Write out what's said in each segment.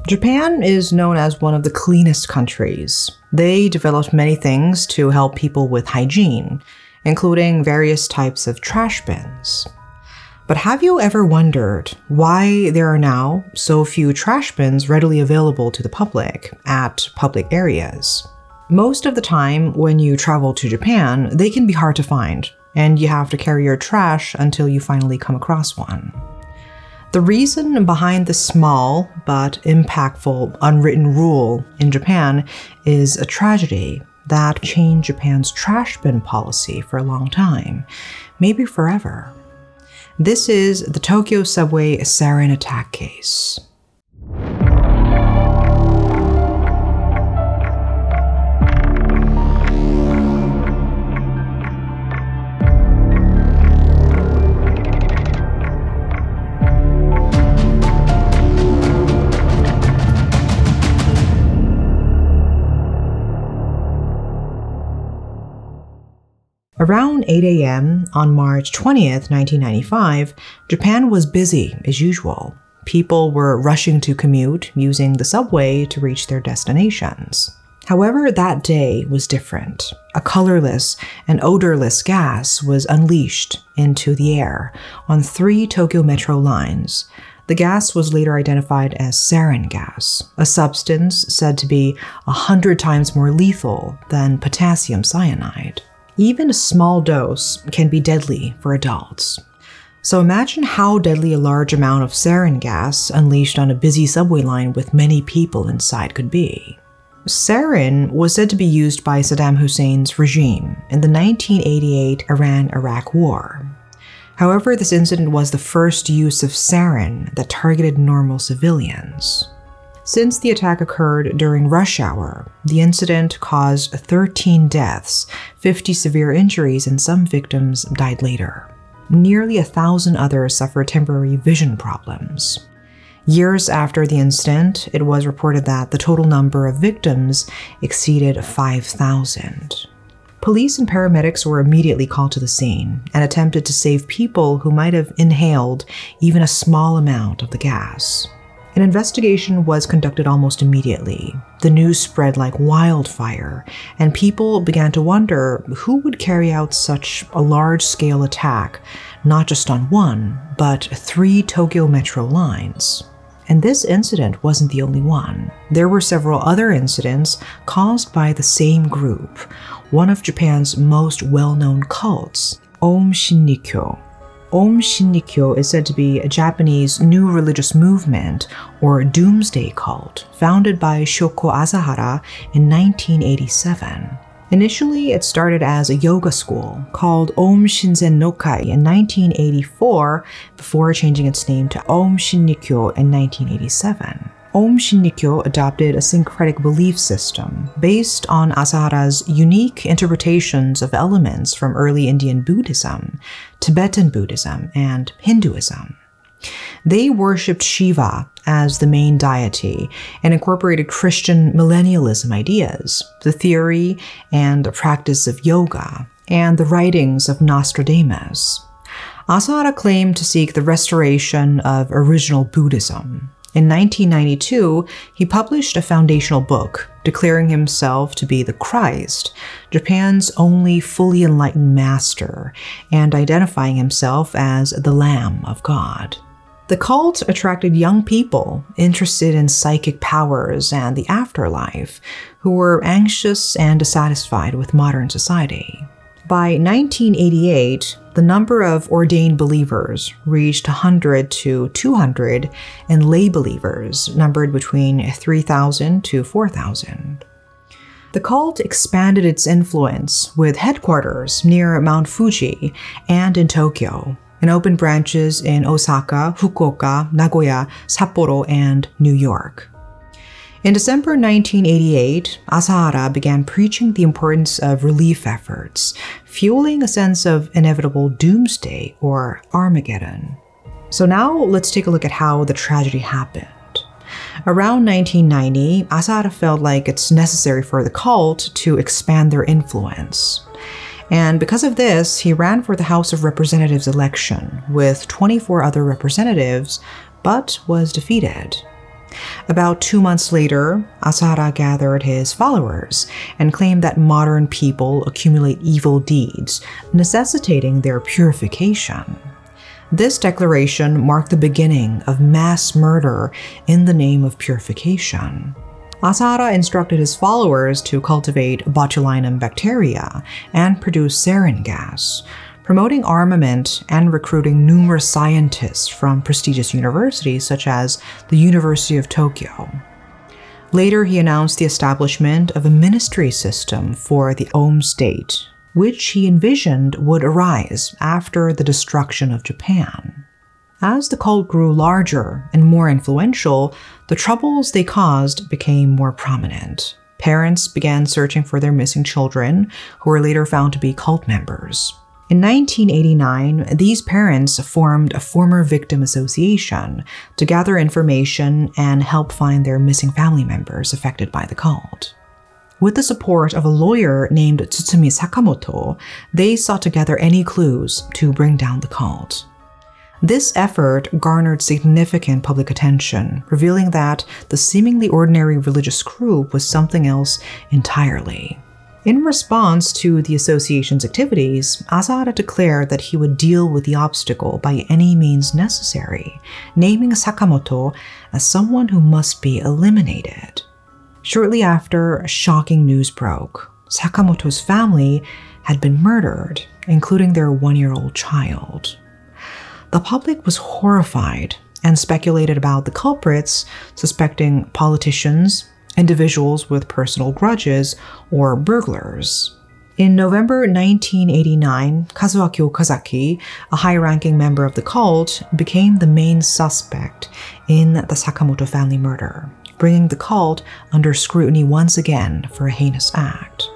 Japan is known as one of the cleanest countries. They developed many things to help people with hygiene, including various types of trash bins. But have you ever wondered why there are now so few trash bins readily available to the public at public areas? Most of the time when you travel to Japan, they can be hard to find, and you have to carry your trash until you finally come across one. The reason behind this small but impactful unwritten rule in Japan is a tragedy that changed Japan's trash bin policy for a long time, maybe forever. This is the Tokyo subway sarin attack case. Around 8 a.m. on March 20th, 1995, Japan was busy as usual. People were rushing to commute using the subway to reach their destinations. However, that day was different. A colorless and odorless gas was unleashed into the air on 3 Tokyo Metro lines. The gas was later identified as sarin gas, a substance said to be 100 times more lethal than potassium cyanide. Even a small dose can be deadly for adults. So imagine how deadly a large amount of sarin gas unleashed on a busy subway line with many people inside could be. Sarin was said to be used by Saddam Hussein's regime in the 1988 Iran-Iraq War. However, this incident was the first use of sarin that targeted normal civilians. Since the attack occurred during rush hour, the incident caused 13 deaths, 50 severe injuries, and some victims died later. Nearly 1,000 others suffered temporary vision problems. Years after the incident, it was reported that the total number of victims exceeded 5,000. Police and paramedics were immediately called to the scene and attempted to save people who might have inhaled even a small amount of the gas. An investigation was conducted almost immediately. The news spread like wildfire, and people began to wonder who would carry out such a large-scale attack, not just on 1, but 3 Tokyo Metro lines. And this incident wasn't the only one. There were several other incidents caused by the same group, one of Japan's most well-known cults, Shinrikyo. Shinrikyo is said to be a Japanese new religious movement or doomsday cult founded by Shoko Asahara in 1987. Initially, it started as a yoga school called Om Shinzen no Kai in 1984 before changing its name to Om Shinrikyo in 1987. Om Shinrikyo adopted a syncretic belief system based on Asahara's unique interpretations of elements from early Indian Buddhism, Tibetan Buddhism, and Hinduism. They worshipped Shiva as the main deity and incorporated Christian millennialism ideas, the theory and the practice of yoga, and the writings of Nostradamus. Asahara claimed to seek the restoration of original Buddhism. In 1992, he published a foundational book declaring himself to be the Christ, Japan's only fully enlightened master, and identifying himself as the Lamb of God. The cult attracted young people interested in psychic powers and the afterlife, who were anxious and dissatisfied with modern society. By 1988, the number of ordained believers reached 100 to 200, and lay believers numbered between 3,000 to 4,000. The cult expanded its influence with headquarters near Mount Fuji and in Tokyo, and opened branches in Osaka, Fukuoka, Nagoya, Sapporo, and New York. In December 1988, Asahara began preaching the importance of relief efforts, fueling a sense of inevitable doomsday or Armageddon. So now let's take a look at how the tragedy happened. Around 1990, Asahara felt like it's necessary for the cult to expand their influence. And because of this, he ran for the House of Representatives election with 24 other representatives, but was defeated. About 2 months later, Asahara gathered his followers and claimed that modern people accumulate evil deeds, necessitating their purification. This declaration marked the beginning of mass murder in the name of purification. Asahara instructed his followers to cultivate botulinum bacteria and produce sarin gas, promoting armament and recruiting numerous scientists from prestigious universities such as the University of Tokyo. Later, he announced the establishment of a ministry system for the Om state, which he envisioned would arise after the destruction of Japan. As the cult grew larger and more influential, the troubles they caused became more prominent. Parents began searching for their missing children, who were later found to be cult members. In 1989, these parents formed a former victim association to gather information and help find their missing family members affected by the cult. With the support of a lawyer named Tsutsumi Sakamoto, they sought to gather any clues to bring down the cult. This effort garnered significant public attention, revealing that the seemingly ordinary religious group was something else entirely. In response to the association's activities, Asahara declared that he would deal with the obstacle by any means necessary, naming Sakamoto as someone who must be eliminated. Shortly after, shocking news broke. Sakamoto's family had been murdered, including their 1-year-old child. The public was horrified and speculated about the culprits, suspecting politicians, individuals with personal grudges, or burglars. In November 1989, Kazuaki Okazaki, a high-ranking member of the cult, became the main suspect in the Sakamoto family murder, bringing the cult under scrutiny once again for a heinous act.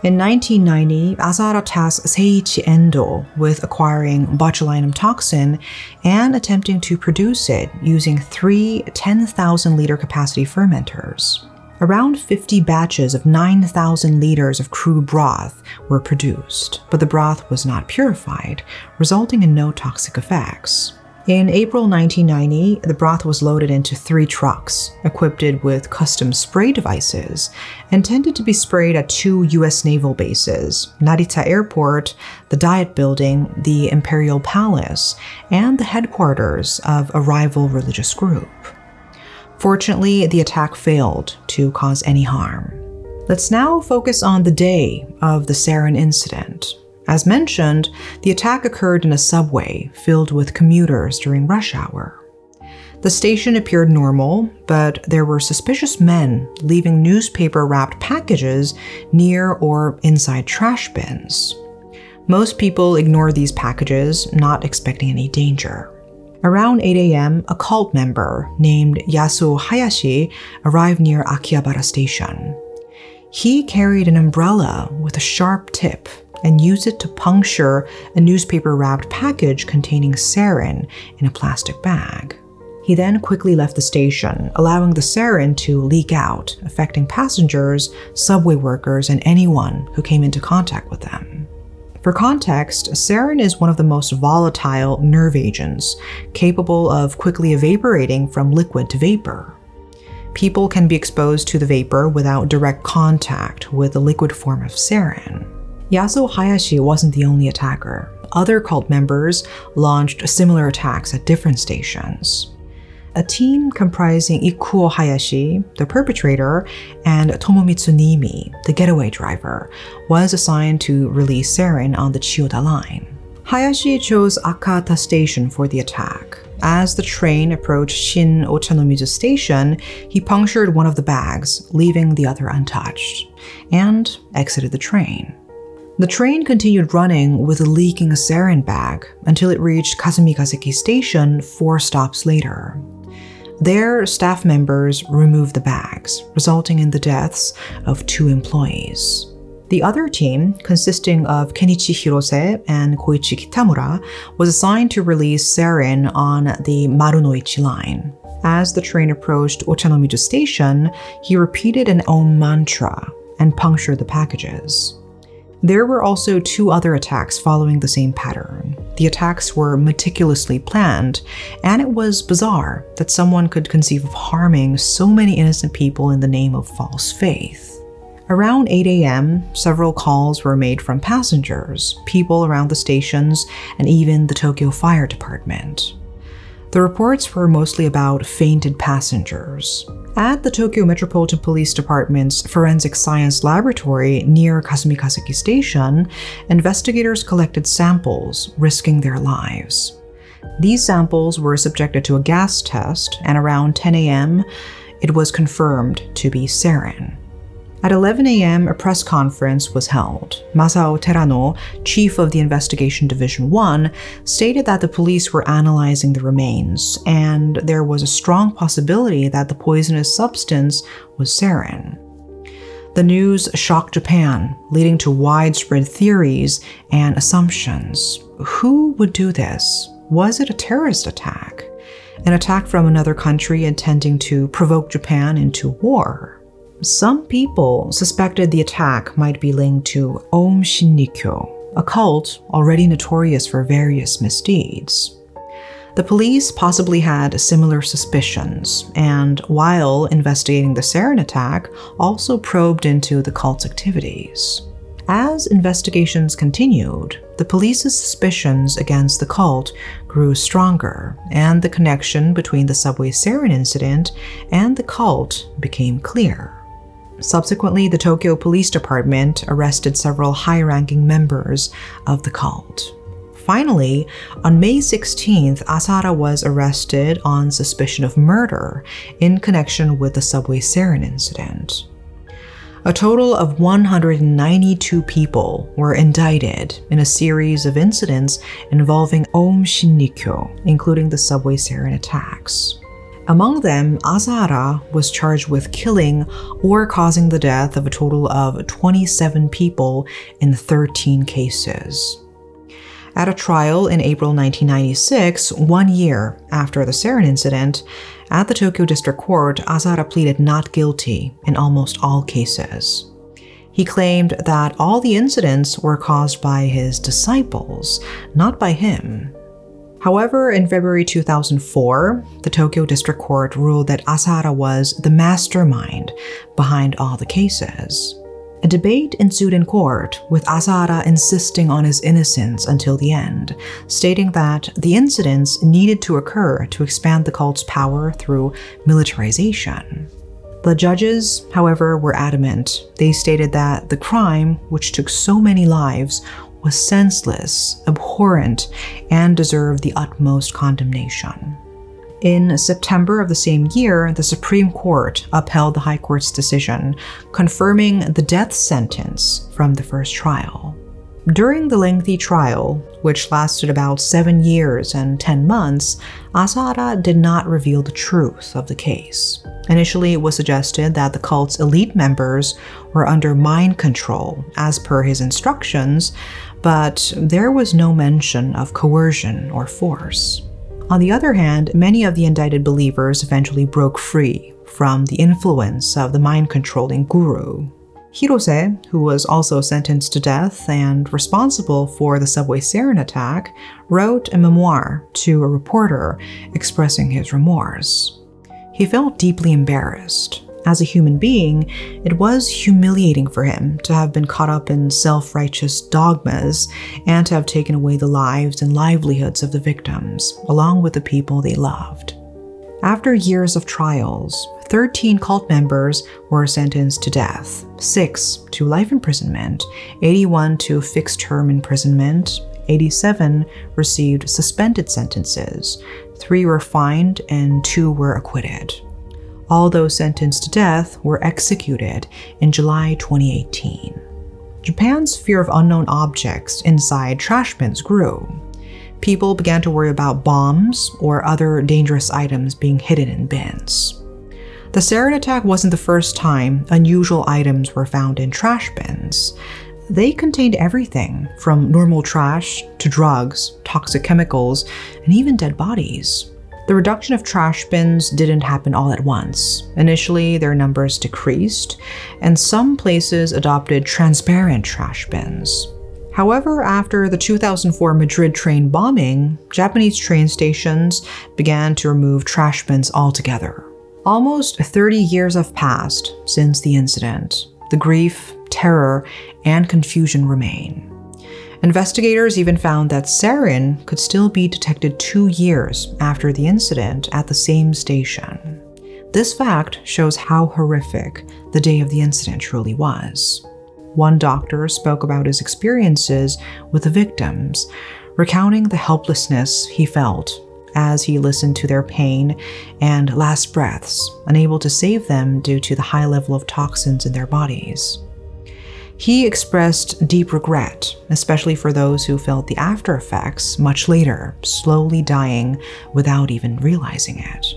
In 1990, Asahara tasked Seiichi Endo with acquiring botulinum toxin and attempting to produce it using 3 10,000-liter capacity fermenters. Around 50 batches of 9,000 liters of crude broth were produced, but the broth was not purified, resulting in no toxic effects. In April 1990, the broth was loaded into 3 trucks, equipped with custom spray devices, intended to be sprayed at 2 U.S. naval bases, Narita Airport, the Diet Building, the Imperial Palace, and the headquarters of a rival religious group. Fortunately, the attack failed to cause any harm. Let's now focus on the day of the Sarin incident. As mentioned, the attack occurred in a subway filled with commuters during rush hour. The station appeared normal, but there were suspicious men leaving newspaper-wrapped packages near or inside trash bins. Most people ignored these packages, not expecting any danger. Around 8 a.m., a cult member named Yasuo Hayashi arrived near Akihabara Station. He carried an umbrella with a sharp tip and used it to puncture a newspaper-wrapped package containing sarin in a plastic bag. He then quickly left the station, allowing the sarin to leak out, affecting passengers, subway workers, and anyone who came into contact with them. For context, sarin is one of the most volatile nerve agents, capable of quickly evaporating from liquid to vapor. People can be exposed to the vapor without direct contact with the liquid form of sarin. Yasuo Hayashi wasn't the only attacker. Other cult members launched similar attacks at different stations. A team comprising Ikuo Hayashi, the perpetrator, and Tomomitsu Nimi, the getaway driver, was assigned to release sarin on the Chiyoda line. Hayashi chose Akata Station for the attack. As the train approached Shin Ochanomizu Station, he punctured one of the bags, leaving the other untouched, and exited the train. The train continued running with a leaking sarin bag until it reached Kazumigazeki Station 4 stops later. There, staff members removed the bags, resulting in the deaths of 2 employees. The other team, consisting of Kenichi Hirose and Koichi Kitamura, was assigned to release sarin on the Marunoichi line. As the train approached Ochanomizu Station, he repeated an Om mantra and punctured the packages. There were also 2 other attacks following the same pattern. The attacks were meticulously planned, and it was bizarre that someone could conceive of harming so many innocent people in the name of false faith. Around 8 a.m., several calls were made from passengers, people around the stations, and even the Tokyo Fire Department. The reports were mostly about fainted passengers. At the Tokyo Metropolitan Police Department's Forensic Science Laboratory near Kazumikaseki Station, investigators collected samples, risking their lives. These samples were subjected to a gas test, and around 10 a.m., it was confirmed to be sarin. At 11 a.m., a press conference was held. Masao Terano, chief of the Investigation Division 1, stated that the police were analyzing the remains, and there was a strong possibility that the poisonous substance was sarin. The news shocked Japan, leading to widespread theories and assumptions. Who would do this? Was it a terrorist attack? An attack from another country intending to provoke Japan into war? Some people suspected the attack might be linked to Shinrikyo, a cult already notorious for various misdeeds. The police possibly had similar suspicions, and while investigating the sarin attack, also probed into the cult's activities. As investigations continued, the police's suspicions against the cult grew stronger, and the connection between the subway sarin incident and the cult became clear. Subsequently, the Tokyo Police Department arrested several high-ranking members of the cult. Finally, on May 16th, Asahara was arrested on suspicion of murder in connection with the subway sarin incident. A total of 192 people were indicted in a series of incidents involving Shinrikyo, including the subway sarin attacks. Among them, Asahara was charged with killing or causing the death of a total of 27 people in 13 cases. At a trial in April 1996, 1 year after the sarin incident, at the Tokyo District Court, Asahara pleaded not guilty in almost all cases. He claimed that all the incidents were caused by his disciples, not by him. However, in February 2004, the Tokyo District Court ruled that Asahara was the mastermind behind all the cases. A debate ensued in court, with Asahara insisting on his innocence until the end, stating that the incidents needed to occur to expand the cult's power through militarization. The judges, however, were adamant. They stated that the crime, which took so many lives, was senseless, abhorrent, and deserved the utmost condemnation. In September of the same year, the Supreme Court upheld the High Court's decision, confirming the death sentence from the first trial. During the lengthy trial, which lasted about 7 years and 10 months, Asahara did not reveal the truth of the case. Initially, it was suggested that the cult's elite members were under mind control, as per his instructions, but there was no mention of coercion or force. On the other hand, many of the indicted believers eventually broke free from the influence of the mind-controlling guru. Hirose, who was also sentenced to death and responsible for the subway sarin attack, wrote a memoir to a reporter expressing his remorse. He felt deeply embarrassed. As a human being, it was humiliating for him to have been caught up in self-righteous dogmas and to have taken away the lives and livelihoods of the victims, along with the people they loved. After years of trials, 13 cult members were sentenced to death, 6 to life imprisonment, 81 to fixed-term imprisonment, 87 received suspended sentences, 3 were fined, and 2 were acquitted. All those sentenced to death were executed in July 2018. Japan's fear of unknown objects inside trash bins grew. People began to worry about bombs or other dangerous items being hidden in bins. The sarin attack wasn't the first time unusual items were found in trash bins. They contained everything from normal trash to drugs, toxic chemicals, and even dead bodies. The reduction of trash bins didn't happen all at once. Initially, their numbers decreased, and some places adopted transparent trash bins. However, after the 2004 Madrid train bombing, Japanese train stations began to remove trash bins altogether. Almost 30 years have passed since the incident. The grief, terror, and confusion remain. Investigators even found that sarin could still be detected 2 years after the incident at the same station. This fact shows how horrific the day of the incident truly was. One doctor spoke about his experiences with the victims, recounting the helplessness he felt as he listened to their pain and last breaths, unable to save them due to the high level of toxins in their bodies. He expressed deep regret, especially for those who felt the after effects much later, slowly dying without even realizing it.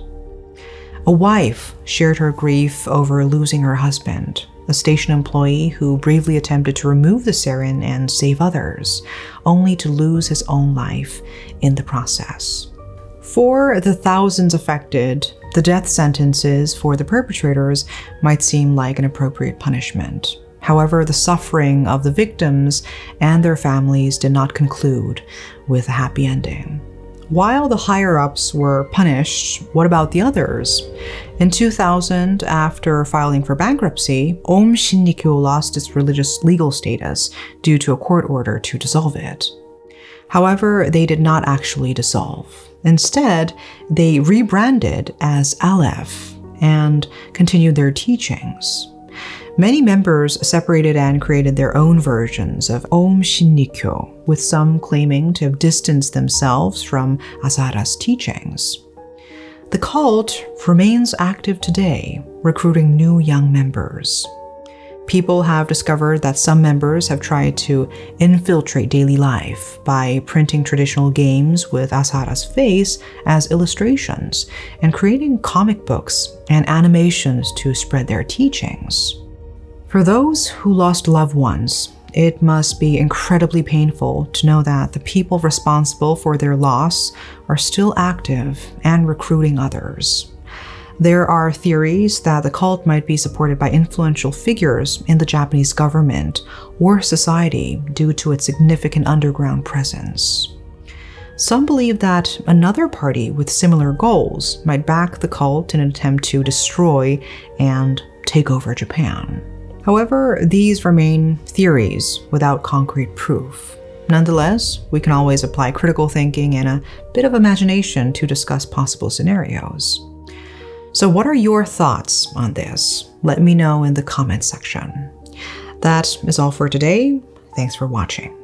A wife shared her grief over losing her husband, a station employee who bravely attempted to remove the sarin and save others, only to lose his own life in the process. For the thousands affected, the death sentences for the perpetrators might seem like an appropriate punishment. However, the suffering of the victims and their families did not conclude with a happy ending. While the higher-ups were punished, what about the others? In 2000, after filing for bankruptcy, Shinrikyo lost its religious legal status due to a court order to dissolve it. However, they did not actually dissolve. Instead, they rebranded as Aleph and continued their teachings. Many members separated and created their own versions of Shinrikyo, with some claiming to have distanced themselves from Asahara's teachings. The cult remains active today, recruiting new young members. People have discovered that some members have tried to infiltrate daily life by printing traditional games with Asahara's face as illustrations and creating comic books and animations to spread their teachings. For those who lost loved ones, it must be incredibly painful to know that the people responsible for their loss are still active and recruiting others. There are theories that the cult might be supported by influential figures in the Japanese government or society due to its significant underground presence. Some believe that another party with similar goals might back the cult in an attempt to destroy and take over Japan. However, these remain theories without concrete proof. Nonetheless, we can always apply critical thinking and a bit of imagination to discuss possible scenarios. So what are your thoughts on this? Let me know in the comments section. That is all for today. Thanks for watching.